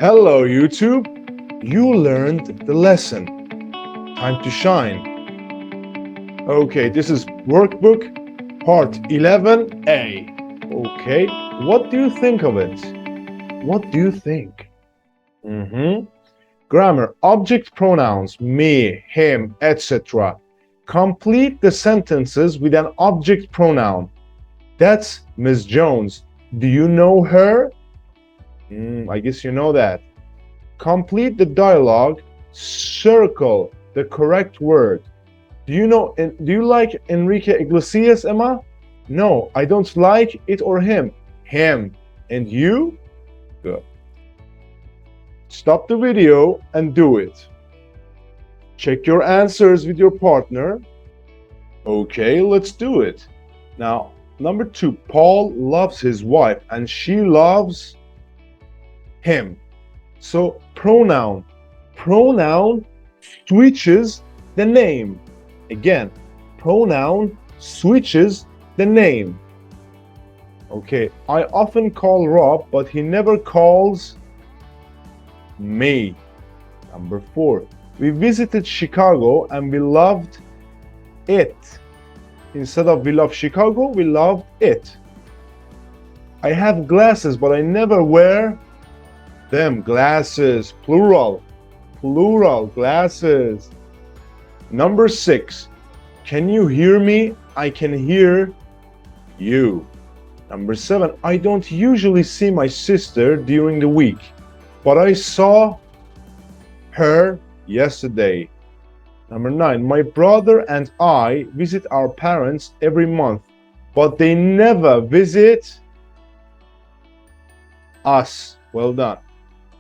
Hello, YouTube. You learned the lesson. Time to shine. Okay, this is Workbook Part 11A. Okay, what do you think of it? What do you think? Grammar, object pronouns, me, him, etc. Complete the sentences with an object pronoun. That's Miss Jones. Do you know her? I guess you know that. Complete the dialogue. Circle the correct word. Do you like Enrique Iglesias, Emma? No, I don't like it or him. Him. And you? Good. Stop the video and do it. Check your answers with your partner. Okay, let's do it. Now, number 2, Paul loves his wife and she loves him. So pronoun switches the name. Again, pronoun switches the name. Okay, I often call Rob, but he never calls me. Number 4, we visited Chicago and we loved it. Instead of we love Chicago, we loved it. I have glasses, but I never wear them. Glasses, plural glasses. Number 6, can you hear me? I can hear you. Number 7, I don't usually see my sister during the week, but I saw her yesterday. Number 9, my brother and I visit our parents every month, but they never visit us. Well done.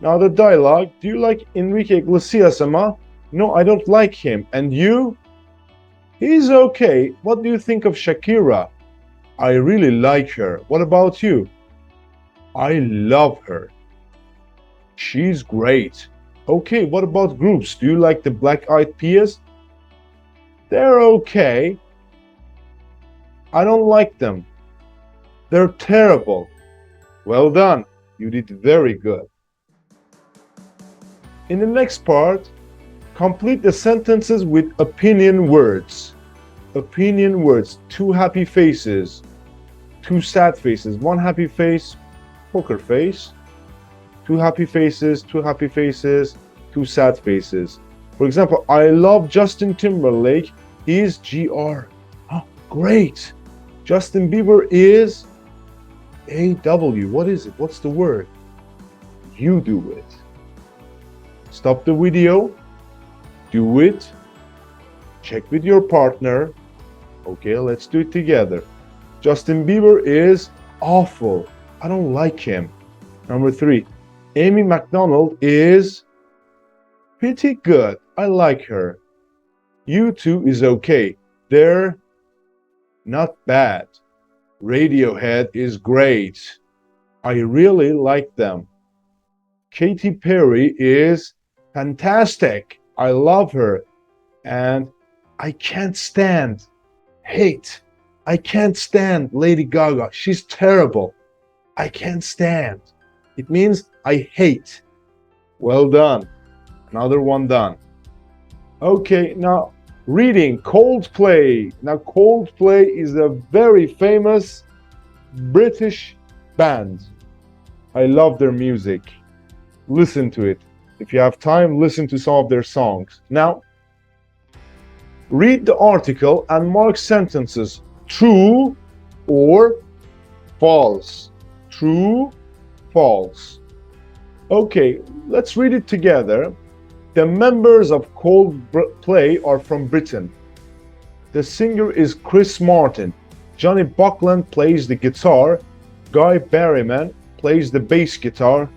Now the dialogue. Do you like Enrique Iglesias, Emma? No, I don't like him. And you? He's okay. What do you think of Shakira? I really like her. What about you? I love her. She's great. Okay, what about groups? Do you like the Black Eyed Peas? They're okay. I don't like them. They're terrible. Well done. You did very good. In the next part, complete the sentences with opinion words. Opinion words. 2 happy faces. 2 sad faces. 1 happy face, poker face. 2 happy faces, 2 happy faces, 2 sad faces. For example, I love Justin Timberlake. He's GR. Oh, great. Justin Bieber is AW. What is it? What's the word? You do it. Stop the video. Do it. Check with your partner. Okay, let's do it together. Justin Bieber is awful. I don't like him. Number 3, Amy McDonald is pretty good. I like her. U2 is okay. They're not bad. Radiohead is great. I really like them. Katy Perry is fantastic. I love her. And I can't stand Lady Gaga. She's terrible. I can't stand. It means I hate. Well done. Another one done. Okay, now reading Coldplay. Now Coldplay is a very famous British band. I love their music. Listen to it. If you have time, listen to some of their songs. Now, read the article and mark sentences true or false. True, false. Okay, let's read it together. The members of Coldplay are from Britain. The singer is Chris Martin. Johnny Buckland plays the guitar. Guy Berryman plays the bass guitar.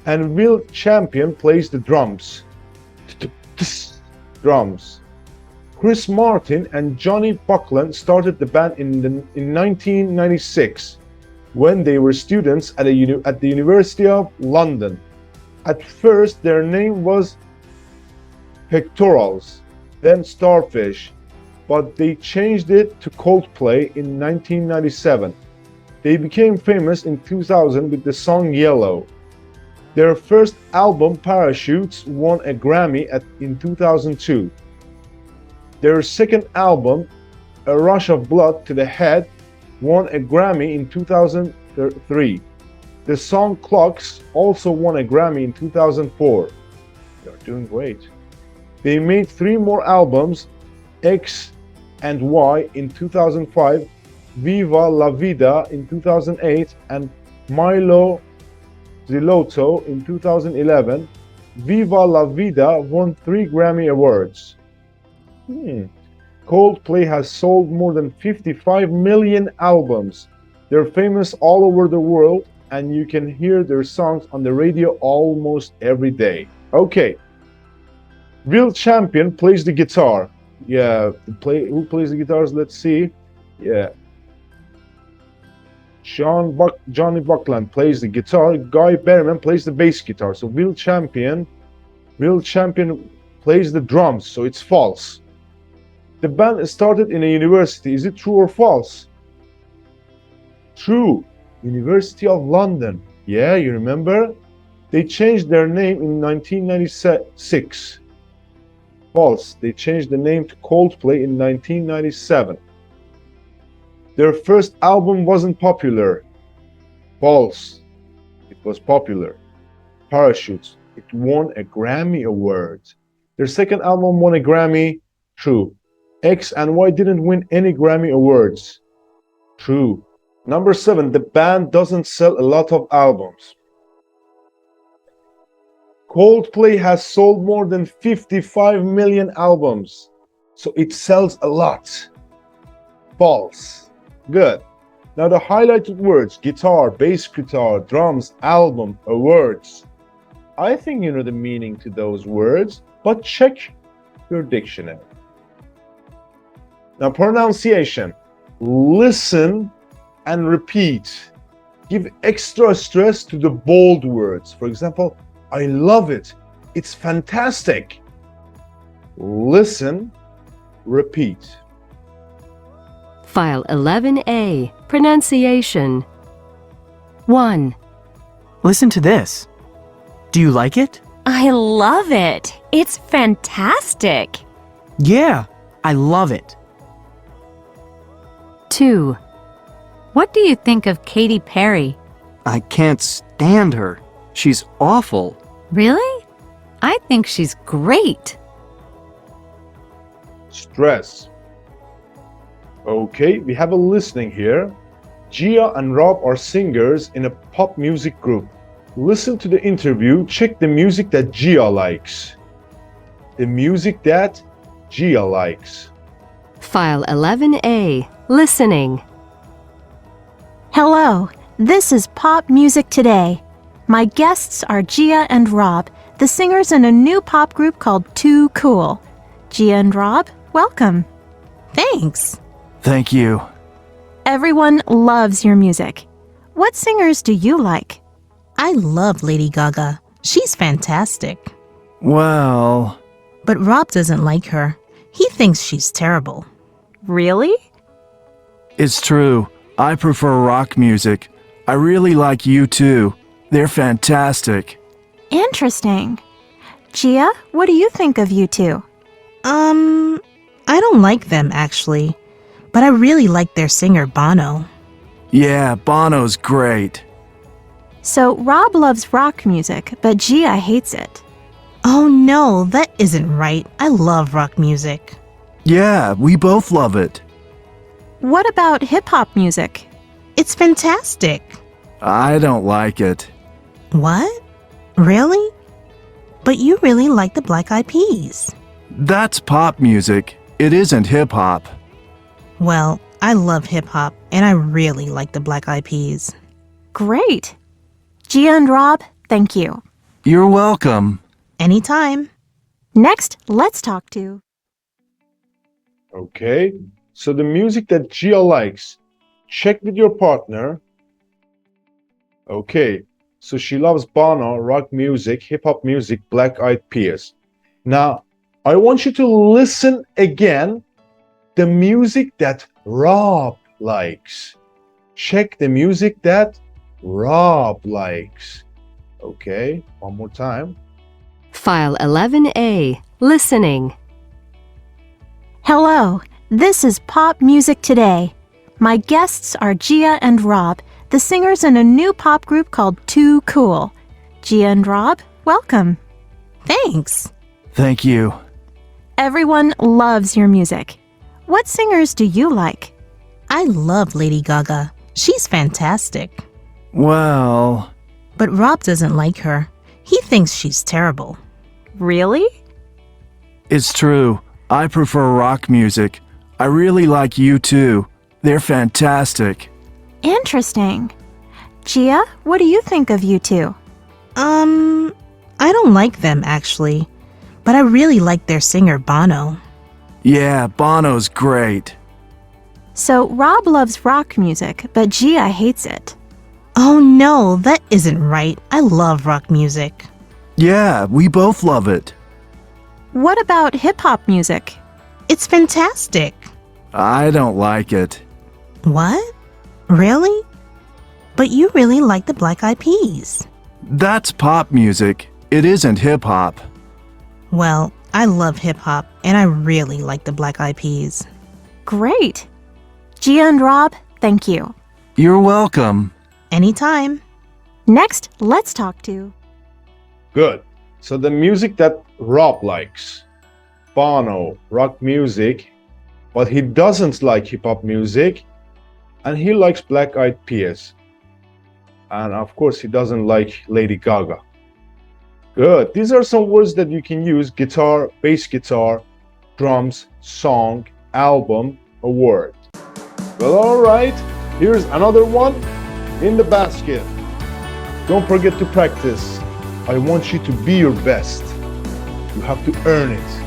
And Will Champion plays the drums. Drums. Chris Martin and Johnny Buckland started the band in 1996 when they were students at the University of London. At first, their name was Pectorals, then Starfish, but they changed it to Coldplay in 1997. They became famous in 2000 with the song Yellow. Their first album, Parachutes, won a Grammy in 2002. Their second album, A Rush of Blood to the Head, won a Grammy in 2003. The song Clocks also won a Grammy in 2004. They're doing great. They made 3 more albums, X and Y in 2005, Viva La Vida in 2008, and Milo Zilotto in 2011. Viva La Vida won 3 Grammy Awards. Coldplay has sold more than 55 million albums. They're famous all over the world, and you can hear their songs on the radio almost every day. Okay. Will Champion plays the guitar. Yeah, who plays the guitars? Let's see. Yeah. Johnny Buckland plays the guitar. Guy Berryman plays the bass guitar. So Will Champion plays the drums. So it's false. The band started in a university. Is it true or false? True. University of London. Yeah, you remember? They changed their name in 1996. False. They changed the name to Coldplay in 1997. Their first album wasn't popular. False. It was popular. Parachutes. It won a Grammy Award. Their second album won a Grammy. True. X and Y didn't win any Grammy Awards. True. Number 7. The band doesn't sell a lot of albums. Coldplay has sold more than 55 million albums. So it sells a lot. False. Good. Now the highlighted words: guitar, bass guitar, drums, album, awards. I think you know the meaning to those words, but check your dictionary. Now pronunciation. Listen and repeat. Give extra stress to the bold words. For example, I love it. It's fantastic. Listen, repeat. File 11A, Pronunciation. 1. Listen to this. Do you like it? I love it. It's fantastic. Yeah, I love it. 2. What do you think of Katy Perry? I can't stand her. She's awful. Really? I think she's great. Stress. Okay, we have a listening here. Gia and Rob are singers in a pop music group. Listen to the interview. Check the music that Gia likes. The music that Gia likes. File 11A, Listening. Hello, this is Pop Music Today. My guests are Gia and Rob, the singers in a new pop group called Too Cool. Gia and Rob, welcome. Thanks. Thank you. Everyone loves your music. What singers do you like? I love Lady Gaga. She's fantastic. Well, But Rob doesn't like her. He thinks she's terrible. Really? it's true. I prefer rock music. I really like U2. They're fantastic. Interesting. Gia, what do you think of U2? I don't like them actually, but I really like their singer Bono. Yeah, Bono's great. So Rob loves rock music, but Gia hates it. Oh no, that isn't right. I love rock music. Yeah, we both love it. What about hip-hop music? It's fantastic. I don't like it. What? Really? But you really like the Black Eyed Peas. That's pop music. It isn't hip-hop. Well, I love hip-hop, and I really like the Black Eyed Peas. Great. Gia and Rob, thank you. You're welcome. Anytime. Next, let's talk to... Okay, so the music that Gia likes, check with your partner. Okay, so she loves Bono, rock music, hip-hop music, Black Eyed Peas. Now, I want you to listen again the music that Rob likes. Check the music that Rob likes. Okay, one more time. File 11A. Listening. Hello, this is Pop Music Today. My guests are Gia and Rob, the singers in a new pop group called Too Cool. Gia and Rob, welcome. Thanks. Thank you. Everyone loves your music. What singers do you like? I love Lady Gaga. She's fantastic. Well, But Rob doesn't like her. He thinks she's terrible. Really? it's true. I prefer rock music. I really like U2. They're fantastic. Interesting. Gia, what do you think of you two? I don't like them actually, but I really like their singer Bono. Yeah, Bono's great. So Rob loves rock music, but Gia hates it. Oh no, that isn't right. I love rock music. Yeah, we both love it. What about hip-hop music? It's fantastic. I don't like it. What? Really? But you really like the Black Eyed Peas. That's pop music. It isn't hip hop. Well, I love hip hop and I really like the Black Eyed Peas. Great. Gia and Rob, thank you. You're welcome. Anytime. Next, let's talk to... Good. So the music that Rob likes, Bono, rock music, but he doesn't like hip hop music, and he likes Black Eyed Peas. And of course, he doesn't like Lady Gaga. Good. These are some words that you can use: guitar, bass guitar, drums, song, album, a word. Well, all right. Here's another one in the basket. Don't forget to practice. I want you to be your best. You have to earn it.